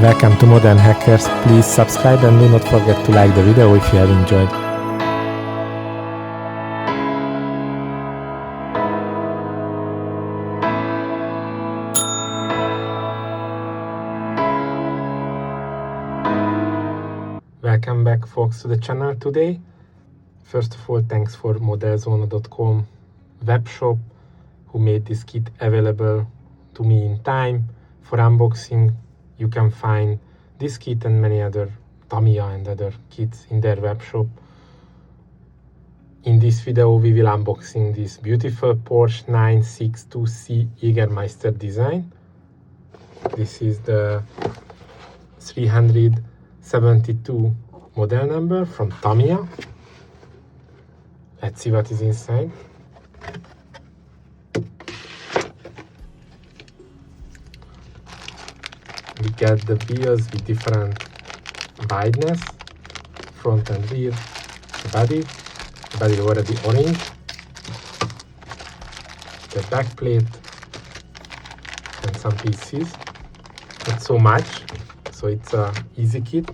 Welcome to Modern Hackers. Please subscribe and do not forget to like the video if you have enjoyed. Welcome back, folks, to the channel today. First of all, thanks for modelzone.com webshop who made this kit available to me in time for unboxing. You can find this kit and many other Tamiya and other kits in their webshop. In this video we will unboxing this beautiful Porsche 962C Jagermeister design. This is the 372 model number from Tamiya. Let's see what is inside. We get the wheels with different wideness, front and rear, the body already orange, the back plate and some pieces, not so much, so it's a easy kit,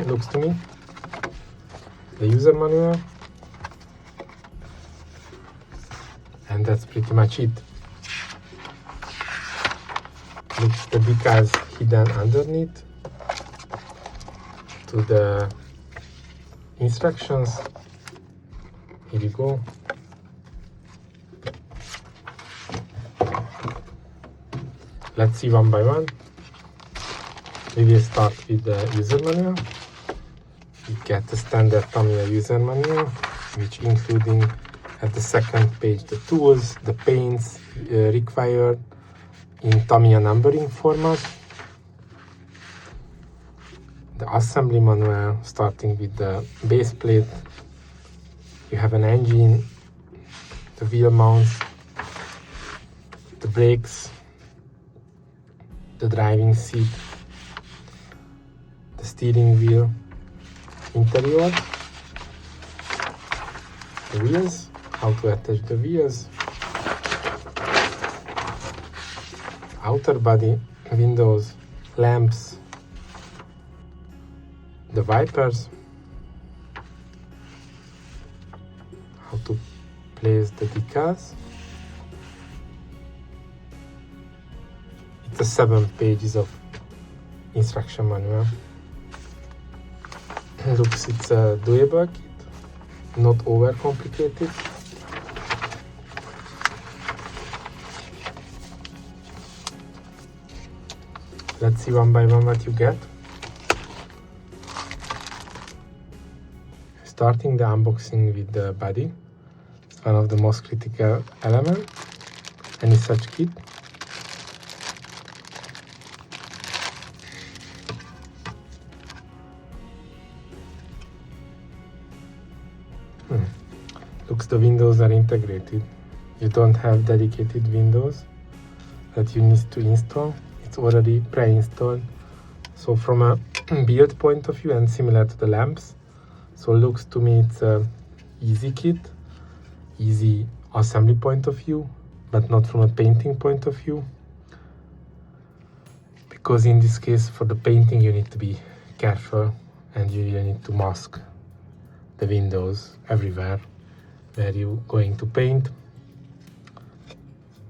looks to me. The user manual, and that's pretty much it. Looks the decals hidden underneath to the instructions. Here you go. Let's see one by one. We will start with the user manual. You get the standard Tamiya user manual, which including at the second page the tools, the paints required in Tamiya numbering format. The assembly manual, starting with the base plate. You have an engine, the wheel mounts, the brakes, the driving seat, the steering wheel, interior, the wheels, how to attach the wheels, outer body, windows, lamps, the wipers, how to place the decals. It's a 7 pages of instruction manual. Looks, it's a doable kit, not over complicated. Let's see one by one what you get. Starting the unboxing with the body. It's one of the most critical elements any such kit. Looks the windows are integrated. You don't have dedicated windows that you need to install. It's already pre-installed. So from a build point of view and similar to the lamps, so looks to me it's a easy kit, easy assembly point of view, but not from a painting point of view. Because in this case for the painting you need to be careful and you really need to mask the windows everywhere where you're going to paint.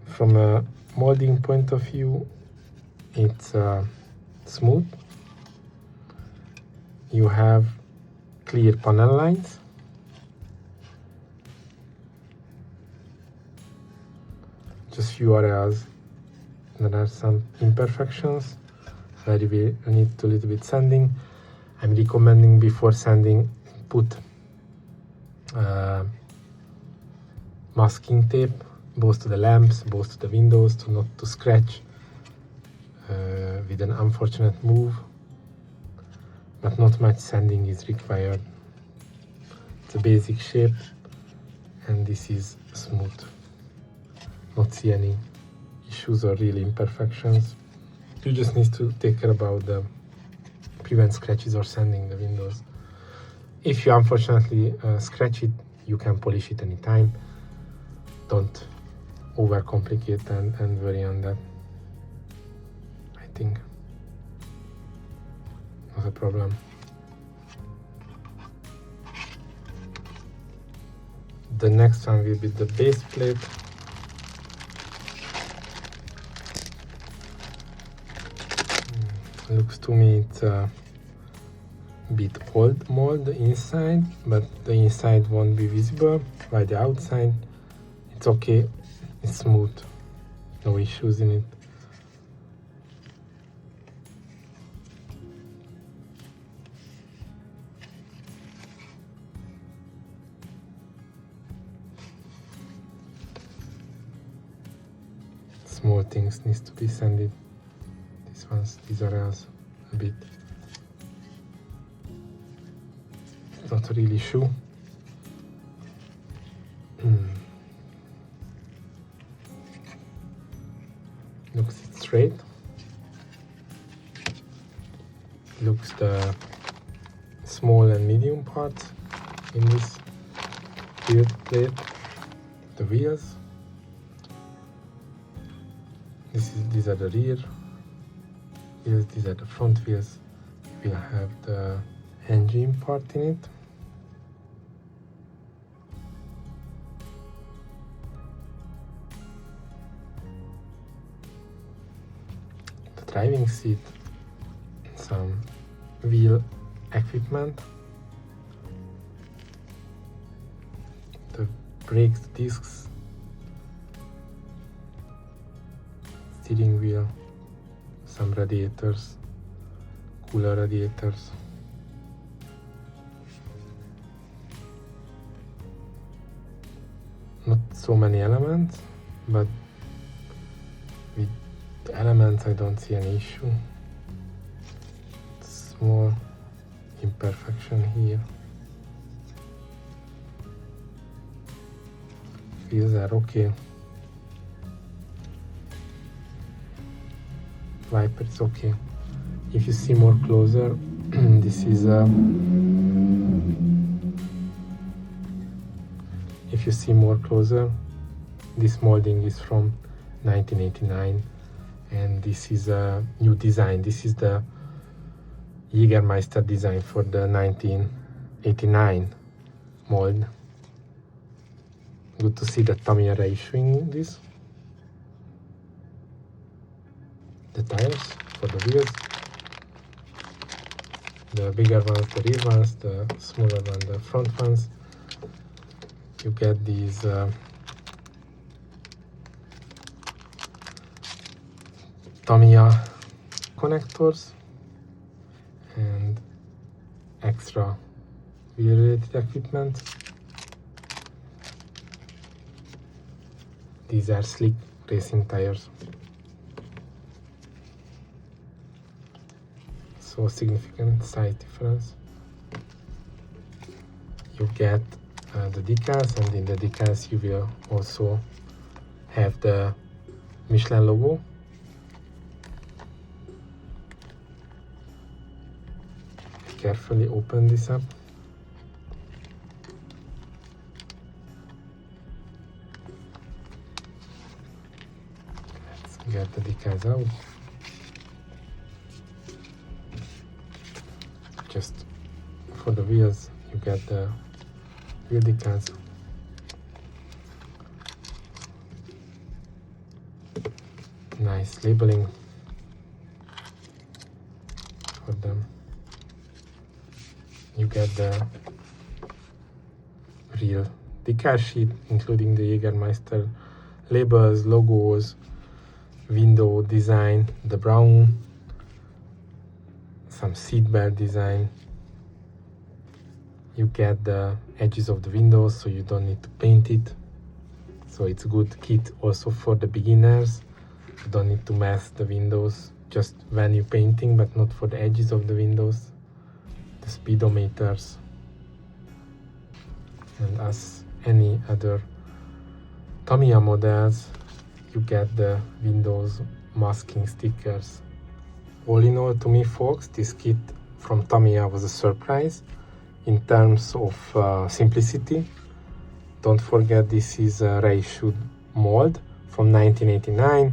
From a molding point of view, it's smooth. You have clear panel lines. Just few areas there are some imperfections where you will need to little bit sanding. I'm recommending before sanding put masking tape both to the lamps, both to the windows, to not to scratch with an unfortunate move, but not much sanding is required. It's a basic shape and this is smooth. Not see any issues or really imperfections. You just need to take care about the prevent scratches or sanding the windows. If you unfortunately scratch it, you can polish it anytime. Don't overcomplicate and worry on that, I think. not a problem. The next one will be the base plate. Looks to me it's a bit old mold inside, but the inside won't be visible, while the outside it's okay, it's smooth, no issues in it. Small things needs to be sanded. These are else a bit. It's not really shoe. Looks straight. Looks the small and medium parts in this rear plate. The wheels. These are the rear wheels, these are the front wheels. We'll have the engine part in it. The driving seat, some wheel equipment, the brakes, discs, steering wheel, some radiators, cooler radiators. Not so many elements, but with the elements I don't see any issue. Small imperfection here. Wheels are okay. Wiper is okay. If you see more closer, this is if you see more closer, this molding is from 1989, and this is a new design. This is the Jagermeister design for the 1989 mold. Good to see that Tamiya reissuing this. The tires for the wheels, the bigger ones, the rear ones, the smaller ones, the front ones. You get these Tamiya connectors and extra wheel related equipment. These are slick racing tires. So significant size difference. You get the decals, and in the decals you will also have the Michelin logo. Carefully open this up. Let's get the decals out. Just for the wheels, you get the wheel decals. Nice labeling for them. You get the real decal sheet, including the Jagermeister labels, logos, window design, the brown, some seat belt design. You get the edges of the windows, so you don't need to paint it. So it's a good kit also for the beginners. You don't need to mask the windows just when you're painting, but not for the edges of the windows. The speedometers, and as any other Tamiya models, you get the windows masking stickers. All in all, to me folks, this kit from Tamiya was a surprise in terms of simplicity. Don't forget, this is a reissued mold from 1989.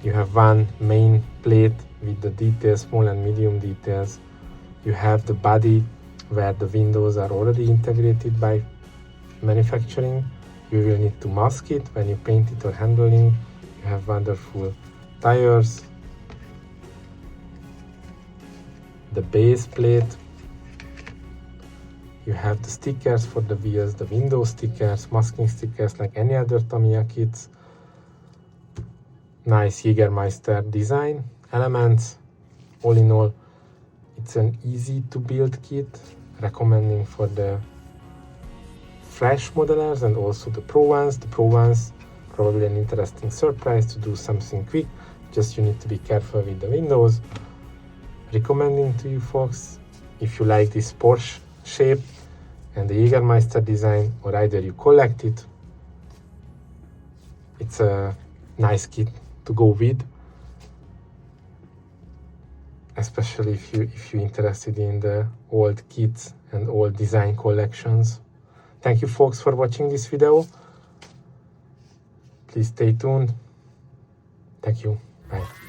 You have one main plate with the details, small and medium details. You have the body where the windows are already integrated by manufacturing. You will need to mask it when you paint it or handling. You have wonderful tires, the base plate. You have the stickers for the wheels, the window stickers, masking stickers like any other Tamiya kits. Nice Jagermeister design elements. All in all, it's an easy to build kit, recommending for the fresh modelers and also the pro ones. The pro ones, probably an interesting surprise to do something quick, just you need to be careful with the windows. Recommending to you folks, if you like this Porsche shape and the Jagermeister design, or either you collect it, it's a nice kit to go with, especially if you're interested in the old kits and old design collections. Thank you folks for watching this video. Please stay tuned. Thank you. Bye.